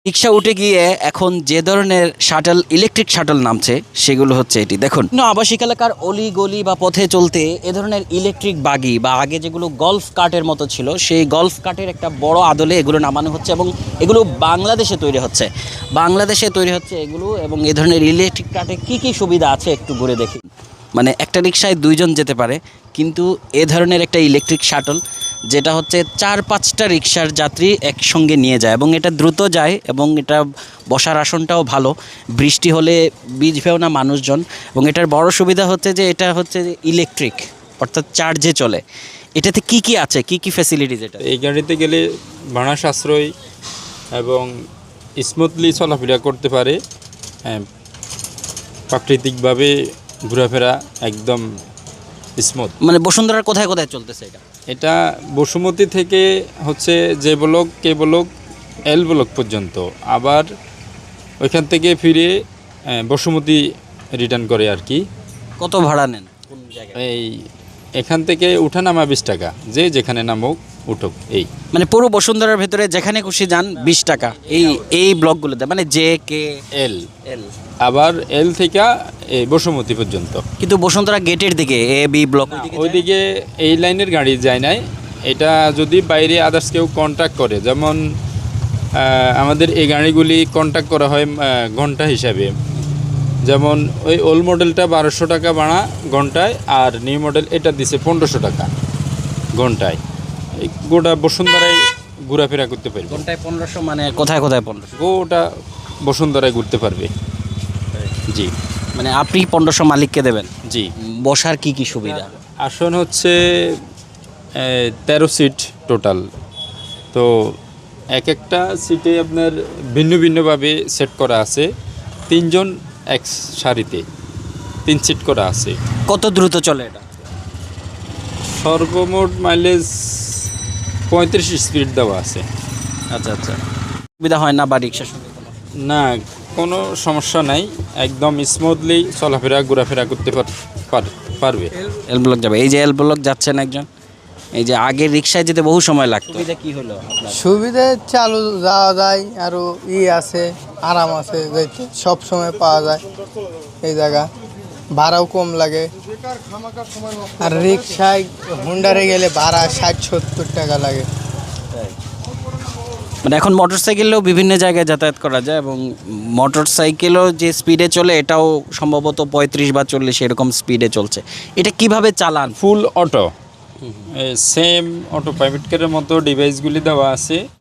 রিক্সা উঠে গিয়ে এখন যে ধরনের শাটল ইলেকট্রিক শাটল নামছে সেগুলো হচ্ছে এটি দেখুন আবাসিক এলাকার অলি গলি বা পথে চলতে এ ধরনের ইলেকট্রিক বাগি বা আগে যেগুলো গলফ কার্টের মতো ছিল সেই গলফ কার্টের একটা বড় আদলে এগুলো নামানো হচ্ছে এবং এগুলো বাংলাদেশে তৈরি হচ্ছে এগুলো। এবং এ ধরনের ইলেকট্রিক কার্টে কী কী সুবিধা আছে একটু ঘুরে দেখি। মানে একটা রিক্সায় দুইজন যেতে পারে, কিন্তু এ ধরনের একটা ইলেকট্রিক শাটল যেটা হচ্ছে 4-5টা রিক্সার যাত্রী একসঙ্গে নিয়ে যায় এবং এটা দ্রুত যায় এবং এটা বসার আসনটাও ভালো, বৃষ্টি হলে ভিজবেও না মানুষজন। এবং এটার বড় সুবিধা হচ্ছে যে এটা হচ্ছে ইলেকট্রিক, অর্থাৎ চার্জে চলে। এটাতে কি কি আছে, কি কি ফ্যাসিলিটিস? এটা এই গাড়িতে গেলে ভাড়া সাশ্রয় এবং স্মুথলি চলাফেরা করতে পারে, প্রাকৃতিকভাবে ঘোরাফেরা একদম স্মুথ। মানে বসুন্ধরার কোথায় কোথায় চলতেছে এটা? এটা বসুমতী থেকে হচ্ছে যে ব্লক কে ব্লক এল ব্লক পর্যন্ত, আবার ওইখান থেকে ফিরে বসুমতী রিটার্ন করে আর কি। কত ভাড়া নেন কোন জায়গায়? এই এখান থেকে উঠানামা 20 টাকা, যে যেখানে নামুক উঠুক। এই মানে পুরো বসুন্ধরার ভেতরে যেখানে খুশি যান 20 টাকা এই এই ব্লকগুলোতে, মানে জে কে এল এল। আবার এল থেকে এই বসুমতী পর্যন্ত। কিন্তু বসুন্ধরা গেটের দিকে এ বি ব্লক ওইদিকে এই লাইনের গাড়ি যায় নাই। এটা যদি বাইরে আদার্স কেউ কন্ট্যাক্ট করে, যেমন আমাদের এই গাড়িগুলি কন্ট্যাক্ট করা হয় ঘন্টা হিসাবে। যেমন ওই ওল্ড মডেলটা 1200 টাকা ভাড়া ঘন্টায়, আর নিউ মডেল এটা দিছে 1500 টাকা ঘন্টায়। এই গোটা বসুন্ধরায় ঘোরাফেরা করতে পারবে। ঘন্টায় 1500, মানে কোথায় কোথায় 1500? গোটা বসুন্ধরায় ঘুরতে পারবে। জি মানে আপনি 1500 মালিককে দেবেন। জি। বসার কি কি সুবিধা? আসন হচ্ছে 13 সিট টোটাল। তো এক একটা সিটে আপনার ভিন্ন ভিন্নভাবে সেট করা আছে। 3 জন এক সারিতে 3 সিট করা আছে। কত দ্রুত চলে এটা? সর্বমোট মাইলেজ 35 স্পিড দেওয়া আছে। আচ্ছা আচ্ছা, সুবিধা হয় না বা রিক্সার সঙ্গে কোনো? না, কোনো সমস্যা নাই, একদম স্মুথলি চলাফেরা ঘোরাফেরা করতে পারবে। এল ব্লক যাবে, এই যে এল ব্লক যাচ্ছেন একজন, এই যে আগে রিক্সায় যেতে বহু সময় লাগতো। সুবিধা কি হলো আপনার? সুবিধা চালু যাওয়া যায়, আরও আছে, আরাম আছে, যাইতে সব সময় পাওয়া যায় এই জায়গা, ভাড়াও কম লাগে। আর রিক্সায় হুন্ডারে গেলে ভাড়া 60-70 টাকা লাগে। মানে এখন মোটরসাইকেলেও বিভিন্ন জায়গায় যাতায়াত করা যায় এবং মোটরসাইকেলও যে স্পিডে চলে এটাও সম্ভবত 35 বা 40 এরকম স্পিডে চলছে। এটা কিভাবে চালান? ফুল অটো, সেম অটো প্রাইভেট কারের মতো ডিভাইসগুলি দেওয়া আছে।